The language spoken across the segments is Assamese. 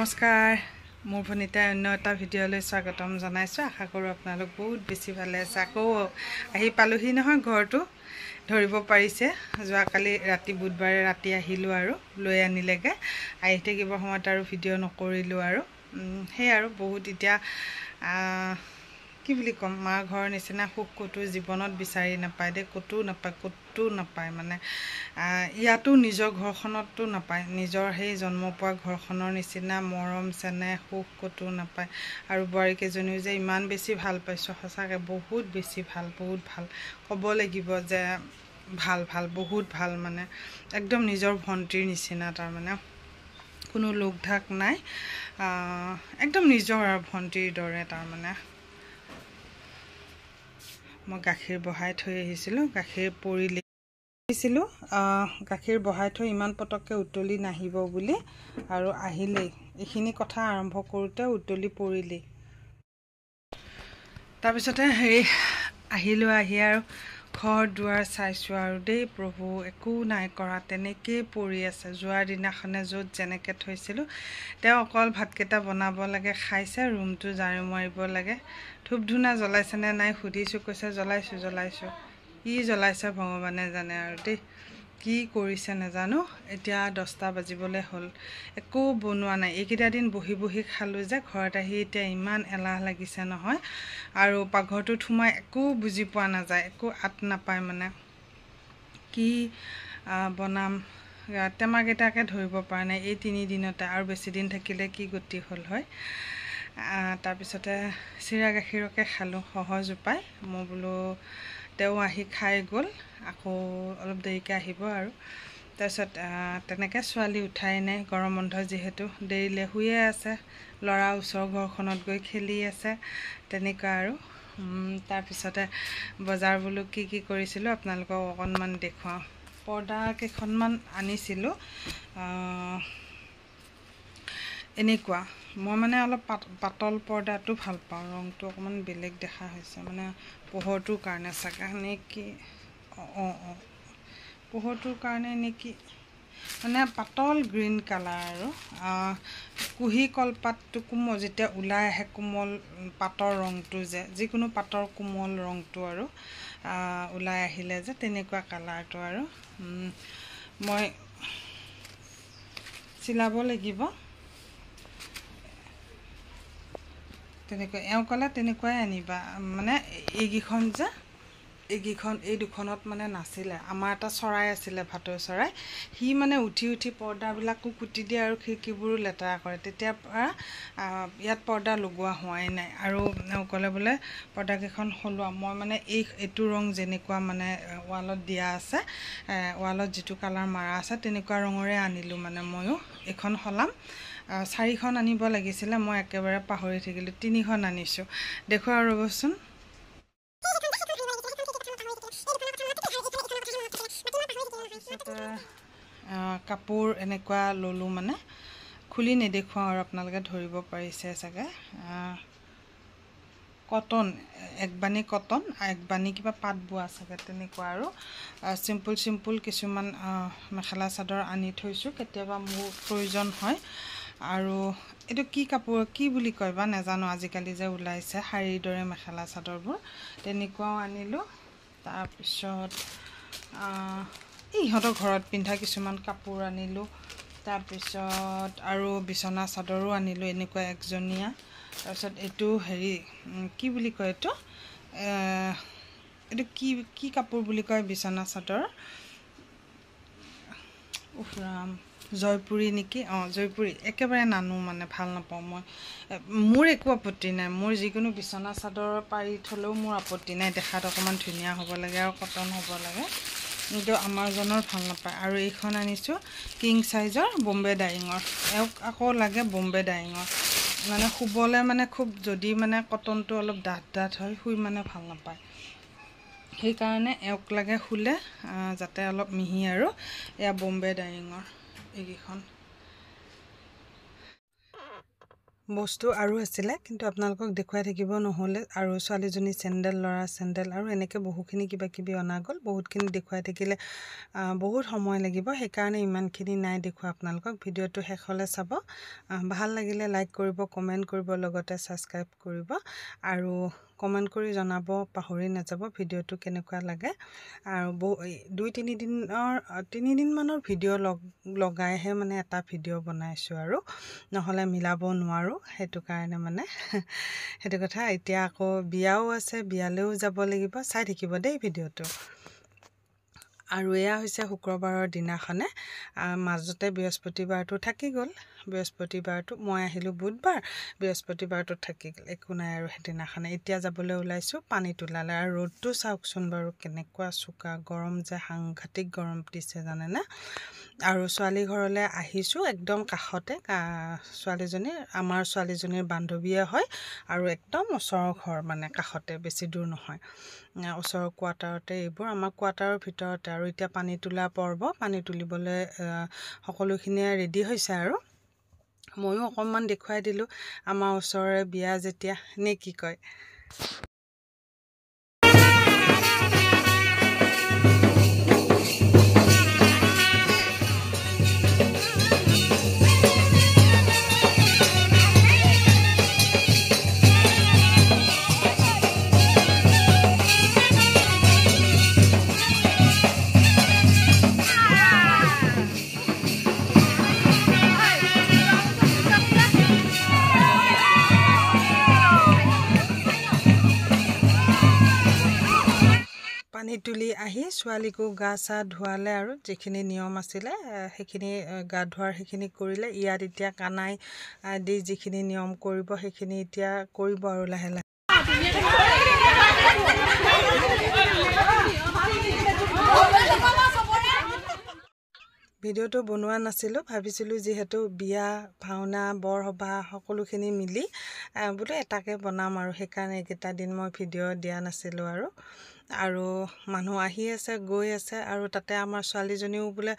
নমস্কাৰ মোৰ ভনিতাই অন্য এটা ভিডিঅ'লৈ স্বাগতম জনাইছো আশা কৰো আপোনালোক বহুত বেছি ভালে আছে আকৌ আহি পালোহি নহয় ঘৰটো ধৰিব পাৰিছে যোৱাকালি ৰাতি বুধবাৰে ৰাতি আহিলো আৰু লৈ আনিলেগে আহি থাকিব সময়ত আৰু ভিডিঅ' নকৰিলো আৰু সেই আৰু বহুত এতিয়া কি বুলি কম মা ঘৰৰ নিচিনা সুখ কতো জীৱনত বিচাৰি নাপায় দে কতো নাপায় মানে ইয়াতো নিজৰ ঘৰখনতো নাপায় নিজৰ সেই জন্ম পোৱা ঘৰখনৰ নিচিনা মৰম চেনেহ সুখ কতো নাপায় আৰু বোৱাৰীকেইজনীও যে ইমান বেছি ভাল পাইছো সঁচাকৈ বহুত বেছি ভাল বহুত ভাল ক'ব লাগিব যে ভাল বহুত ভাল মানে একদম নিজৰ ভণ্টিৰ নিচিনা তাৰ মানে কোনো লোক ঢাক নাই একদম নিজৰ ভণ্টিৰ দৰে তাৰ মানে মই গাখীৰ বহাই থৈ আহিছিলোঁ গাখীৰ পৰিলে গাখীৰ বহাই থৈ ইমান পটককে উতলি নাহিব বুলি আৰু আহিলেই এইখিনি কথা আৰম্ভ কৰোঁতে উতলি পৰিলেই তাৰপিছতে হেৰি আহিলোঁ আহি আৰু ঘৰ দুৱাৰ চাইছোঁ আৰু দেই প্ৰভু একো নাই কৰা তেনেকেই পৰি আছে যোৱাৰ দিনাখনে য'ত যেনেকৈ থৈছিলোঁ তেওঁ অকল ভাতকেইটা বনাব লাগে খাইছে ৰুমটো ঝাৰু মাৰিব লাগে ধূপ ধূনা জ্বলাইছেনে নাই সুধিছোঁ কৈছে জ্বলাইছোঁ কি জ্বলাইছে ভগৱানে জানে আৰু দেই কি কৰিছে নাজানো এতিয়া 10টা বাজিবলৈ হ'ল একো বনোৱা নাই এইকেইটা দিন বহি খালোঁ যে ঘৰত আহি এতিয়া ইমান এলাহ লাগিছে নহয় আৰু পাকঘৰটোত সোমাই একো বুজি পোৱা নাযায় একো আত নাপায় মানে কি বনাম টেমাকেইটাকে ধৰিব পৰা নাই এই 3 দিনতে আৰু বেছি দিন থাকিলে কি গতি হ'ল হয় তাৰপিছতে চিৰা গাখীৰকে খালোঁ সহজ উপায় মই বোলো তেওঁ আহি খাই গ'ল আকৌ অলপ দেৰিকৈ আহিব আৰু তাৰপিছত তেনেকৈ ছোৱালী উঠাই নাই গৰম বন্ধ যিহেতু দেৰিলে শুয়ে আছে ল'ৰা ওচৰৰ ঘৰখনত গৈ খেলি আছে তেনেকুৱা আৰু তাৰপিছতে বজাৰ বোলো কি কৰিছিলোঁ আপোনালোকক অকণমান দেখুৱাওঁ পৰ্দা কেইখনমান আনিছিলোঁ এনেকুৱা মই মানে অলপ পাতল পৰ্দাটো ভাল পাওঁ ৰংটো অকণমান বেলেগ দেখা হৈছে মানে পোহৰটোৰ কাৰণে চাগে নেকি পোহৰটোৰ কাৰণে নেকি মানে পাতল গ্ৰীণ কালাৰ আৰু কুহি কলপাতটো কোমল যেতিয়া ওলাই আহে কোমল পাতৰ ৰংটো যে যিকোনো পাতৰ কোমল ৰংটো আৰু ওলাই আহিলে যে তেনেকুৱা কালাৰটো আৰু মই চিলাব লাগিব তেনেকৈ এওঁ ক'লে তেনেকুৱাই আনিবা মানে এই দুখনত মানে নাছিলে আমাৰ এটা চৰাই আছিলে ভাটৌ চৰাই সি মানে উঠি পৰ্দাবিলাকো কুটি দিয়ে আৰু খিৰিকীবোৰো লেতেৰা কৰে তেতিয়াৰ পৰা ইয়াত পৰ্দা লগোৱা হোৱাই নাই আৰু এওঁ ক'লে বোলে পৰ্দাকেইখন সলোৱা মই মানে এইটো ৰং যেনেকুৱা মানে ৱালত দিয়া আছে ৱালত যিটো কালাৰ মাৰা আছে তেনেকুৱা ৰঙৰে আনিলোঁ মানে ময়ো এইখন সলাম 4খন আনিব লাগিছিলে মই একেবাৰে পাহৰি থাকিলোঁ 3খন আনিছোঁ দেখুৱা ৰ'বচোন কাপোৰ এনেকুৱা ল'লোঁ মানে খুলি নেদেখুৱাওঁ আৰু আপোনালোকে ধৰিব পাৰিছে চাগে কটন একবাণী কটন একবাণী কিবা পাত বোৱা চাগে তেনেকুৱা আৰু চিম্পুল কিছুমান মেখেলা চাদৰ আনি থৈছোঁ কেতিয়াবা মোৰ প্ৰয়োজন হয় আৰু এইটো কি কাপোৰ কি বুলি কয় বা নাজানো আজিকালি যে ওলাইছে শাৰীৰ দৰে মেখেলা চাদৰবোৰ তেনেকুৱাও আনিলোঁ তাৰপিছত ইহঁতৰ ঘৰত পিন্ধা কিছুমান কাপোৰ আনিলোঁ তাৰপিছত আৰু বিচনা চাদৰো আনিলোঁ এনেকুৱা একজনীয়া তাৰপিছত এইটো হেৰি কি বুলি কয় এইটো কি কাপোৰ বুলি কয় বিচনা চাদৰ উফৰাম জয়পুৰী নেকি জয়পুৰী একেবাৰে নানো মানে ভাল নাপাওঁ মই মোৰ একো আপত্তি নাই মোৰ যিকোনো বিচনা চাদৰ পাৰি থ'লেও মোৰ আপত্তি নাই দেখাত অকণমান ধুনীয়া হ'ব লাগে আৰু কটন হ'ব লাগে কিন্তু আমাৰজনৰ ভাল নাপায় আৰু এইখন আনিছোঁ কিং চাইজৰ বম্বে ডাইঙৰ এওঁক আকৌ লাগে বম্বে ডাইঙৰ মানে শুবলৈ মানে খুব যদি মানে কটনটো অলপ ডাঠ হয় শুই মানে ভাল নাপায় সেইকাৰণে এওঁক লাগে শুলে যাতে অলপ মিহি আৰু এয়া বম্বে ডাইঙৰ এইকেইখন বস্তু আৰু আছিলে কিন্তু আপোনালোকক দেখুৱাই থাকিব নহ'লে আৰু ছোৱালীজনী চেণ্ডেল ল'ৰা চেণ্ডেল আৰু এনেকৈ বহুখিনি কিবা কিবি অনা গ'ল বহুতখিনি দেখুৱাই থাকিলে বহুত সময় লাগিব সেইকাৰণে ইমানখিনি নাই দেখুৱা আপোনালোকক ভিডিঅ'টো শেষলৈ চাব ভাল লাগিলে লাইক কৰিব কমেণ্ট কৰিব লগতে ছাবস্ক্ৰাইব কৰিব আৰু কমেণ্ট কৰি জনাব পাহৰি নাযাব ভিডিঅ'টো কেনেকুৱা লাগে আৰু 2-3 দিনমানৰ ভিডিঅ' লগাইহে মানে এটা ভিডিঅ' বনাইছোঁ আৰু নহ'লে মিলাব নোৱাৰোঁ সেইটো কাৰণে মানে সেইটো কথা এতিয়া আকৌ বিয়াও আছে বিয়ালৈও যাব লাগিব চাই থাকিব দেই ভিডিঅ'টো আৰু এয়া হৈছে শুক্ৰবাৰৰ দিনাখনে মাজতে বৃহস্পতিবাৰটো থাকি গ'ল বৃহস্পতিবাৰটো মই আহিলোঁ বুধবাৰ বৃহস্পতিবাৰটো থাকি গ'ল একো নাই আৰু সেইদিনাখনে এতিয়া যাবলৈ ওলাইছোঁ পানী তোলালে আৰু ৰ'দটো চাওকচোন বাৰু কেনেকুৱা চোকা গৰম যে সাংঘাতিক গৰম দিছে জানেনে আৰু ছোৱালী ঘৰলৈ আহিছোঁ একদম কাষতে ছোৱালীজনীৰ আমাৰ ছোৱালীজনীৰ বান্ধৱীয়ে হয় আৰু একদম ওচৰৰ ঘৰ মানে কাষতে বেছি দূৰ নহয় ওচৰৰ কোৱাৰ্টাৰতে এইবোৰ আমাৰ কোৱাৰ্টাৰৰ ভিতৰতে আৰু এতিয়া পানী তোলা পৰ্ব পানী তুলিবলৈ সকলোখিনিয়ে ৰেডি হৈছে আৰু ময়ো অকণমান দেখুৱাই দিলোঁ আমাৰ ওচৰৰে বিয়া যেতিয়া নে কি কয় পানী তুলি আহি ছোৱালীকো গা চা ধোৱালে আৰু যিখিনি নিয়ম আছিলে সেইখিনি গা ধোৱাৰ সেইখিনি কৰিলে ইয়াত এতিয়া কানাই দি যিখিনি নিয়ম কৰিব সেইখিনি এতিয়া কৰিব আৰু লাহে লাহে ভিডিঅ'টো বনোৱা নাছিলোঁ ভাবিছিলোঁ যিহেতু বিয়া ভাওনা বৰসবাহ সকলোখিনি মিলি বোলো এটাকে বনাম আৰু সেইকাৰণে এইকেইটা দিন মই ভিডিঅ' দিয়া নাছিলোঁ আৰু মানুহ আহি আছে গৈ আছে আৰু তাতে আমাৰ ছোৱালীজনীও বোলে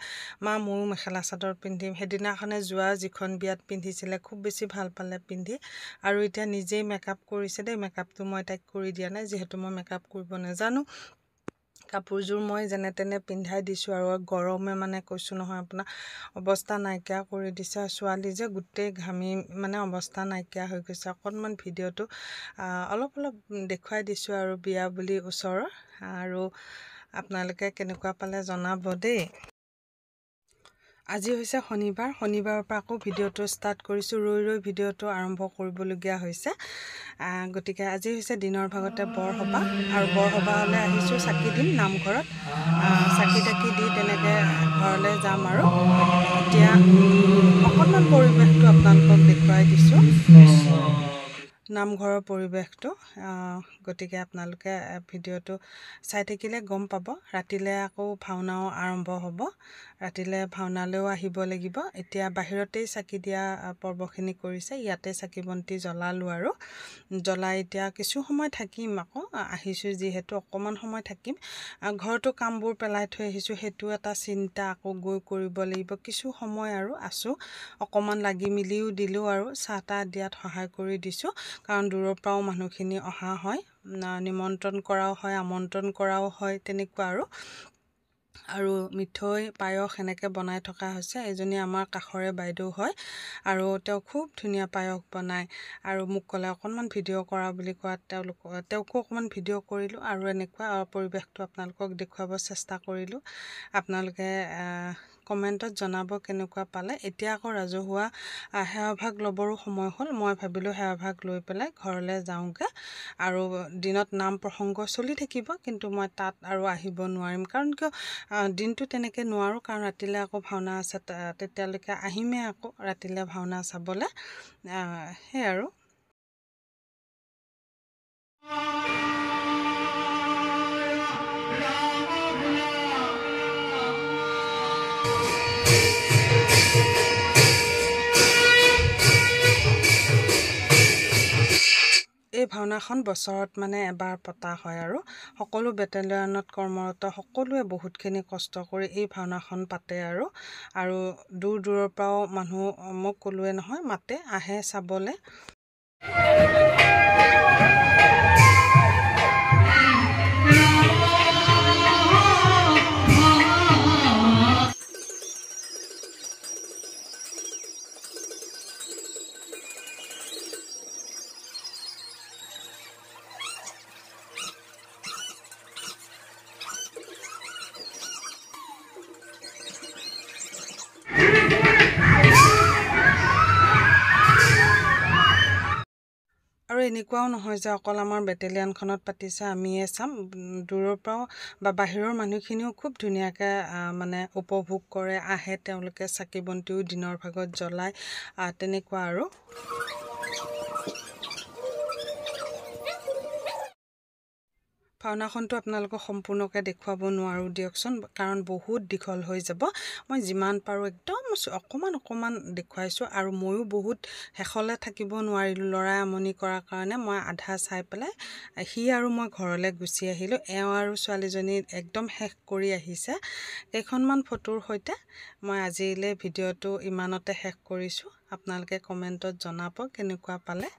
মা ময়ো মেখেলা চাদৰ পিন্ধিম সেইদিনাখনে যোৱা যিখন বিয়াত পিন্ধিছিলে খুব বেছি ভাল পালে পিন্ধি আৰু এতিয়া নিজেই মেকআপ কৰিছে দেই মেকআপটো মই তাইক কৰি দিয়া নাই যিহেতু মই মেকআপ কৰিব নাজানো কাপোৰযোৰ মই যেনে তেনে পিন্ধাই দিছোঁ আৰু গৰমে মানে কৈছোঁ নহয় আপোনাৰ অৱস্থা নাইকিয়া কৰি দিছে ছোৱালী যে গোটেই ঘামি মানে অৱস্থা নাইকিয়া হৈ গৈছে অকণমান ভিডিঅ'টো অলপ দেখুৱাই দিছোঁ আৰু বিয়া বুলি ওচৰৰ আৰু আপোনালোকে কেনেকুৱা পালে জনাব দেই আজি হৈছে শনিবাৰৰ পৰা আকৌ ভিডিঅ'টো ষ্টাৰ্ট কৰিছোঁ ৰৈ ভিডিঅ'টো আৰম্ভ কৰিবলগীয়া হৈছে গতিকে আজি হৈছে দিনৰ ভাগতে বৰসবাহ আৰু বৰসবাহলৈ আহিছোঁ চাকি দিম নামঘৰত চাকি তাকি দি তেনেকৈ ঘৰলৈ যাম আৰু এতিয়া অকণমান পৰিৱেশটো আপোনালোকক দেখুৱাই দিছোঁ নামঘৰৰ পৰিৱেশটো গতিকে আপোনালোকে ভিডিঅ'টো চাই থাকিলে গম পাব ৰাতিলৈ আকৌ ভাওনাও আৰম্ভ হ'ব ৰাতিলৈ ভাওনালৈও আহিব লাগিব এতিয়া বাহিৰতেই চাকি দিয়া পৰ্বখিনি কৰিছে ইয়াতে চাকি বন্তি জ্বলালোঁ আৰু জ্বলাই এতিয়া কিছু সময় থাকিম আকৌ আহিছোঁ যিহেতু অকণমান সময় থাকিম ঘৰতো কামবোৰ পেলাই থৈ আহিছোঁ সেইটো এটা চিন্তা আকৌ গৈ কৰিব লাগিব কিছু সময় আৰু আছোঁ অকণমান লাগি মিলিও দিলোঁ আৰু চাহ তাহ দিয়াত সহায় কৰি দিছোঁ কাৰণ দূৰৰ পৰাও মানুহখিনি অহা হয় নিমন্ত্ৰণ কৰাও হয় আমন্ত্ৰণ কৰাও হয় তেনেকুৱা আৰু মিঠৈ পায়স এনেকৈ বনাই থকা হৈছে এজনী আমাৰ কাষৰে বাইদেউ হয় আৰু তেওঁ খুব ধুনীয়া পায়স বনায় আৰু মোক ক'লে অকণমান ভিডিঅ' কৰা বুলি কোৱাত তেওঁকো অকণমান ভিডিঅ' কৰিলোঁ আৰু এনেকুৱা পৰিৱেশটো আপোনালোকক দেখুৱাব চেষ্টা কৰিলোঁ আপোনালোকে কমেণ্টত জনাব কেনেকুৱা পালে এতিয়া আকৌ ৰাজহুৱা সেৱাভাগ ল'বৰো সময় হ'ল মই ভাবিলোঁ সেৱাভাগ লৈ পেলাই ঘৰলৈ যাওঁগৈ আৰু দিনত নাম প্ৰসংগ চলি থাকিব কিন্তু মই তাত আৰু আহিব নোৱাৰিম কাৰণ কিয় দিনটো তেনেকৈ নোৱাৰোঁ কাৰণ ৰাতিলৈ আকৌ ভাওনা আছে তেতিয়ালৈকে আহিমেই আকৌ ৰাতিলৈ ভাওনা চাবলৈ সেই আৰু এই ভাওনাখন বছৰত মানে এবাৰ পতা হয় আৰু সকলো বেটেলিয়নত কৰ্মৰত সকলোৱে বহুতখিনি কষ্ট কৰি এই ভাওনাখন পাতে আৰু দূৰ দূৰৰ পৰাও মানুহ মোক ক'লোৱে নহয় মাতে আহে চাবলৈ। আৰু এনেকুৱাও নহয় যে অকল আমাৰ বেটেলিয়ানখনত পাতিছে আমিয়ে চাম, দূৰৰ পৰাও বা বাহিৰৰ মানুহখিনিও খুব ধুনীয়াকৈ মানে উপভোগ কৰে, আহে, তেওঁলোকে চাকি বন্তিও দিনৰ ভাগত জ্বলায়, তেনেকুৱা আৰু। ভাওনাখনটো আপোনালোকক সম্পূৰ্ণকৈ দেখুৱাব নোৱাৰোঁ দিয়কচোন, কাৰণ বহুত দীঘল হৈ যাব। মই যিমান পাৰোঁ একদম অকণমান দেখুৱাইছোঁ আৰু ময়ো বহুত শেষলৈ থাকিব নোৱাৰিলোঁ, ল'ৰাই আমনি কৰাৰ কাৰণে মই আধা চাই পেলাই সি আৰু মই ঘৰলৈ গুচি আহিলোঁ। এওঁ আৰু ছোৱালীজনী একদম শেষ কৰি আহিছে। কেইখনমান ফটোৰ সৈতে মই আজিলৈ ভিডিঅ'টো ইমানতে শেষ কৰিছোঁ। আপোনালোকে কমেণ্টত জনাব কেনেকুৱা পালে।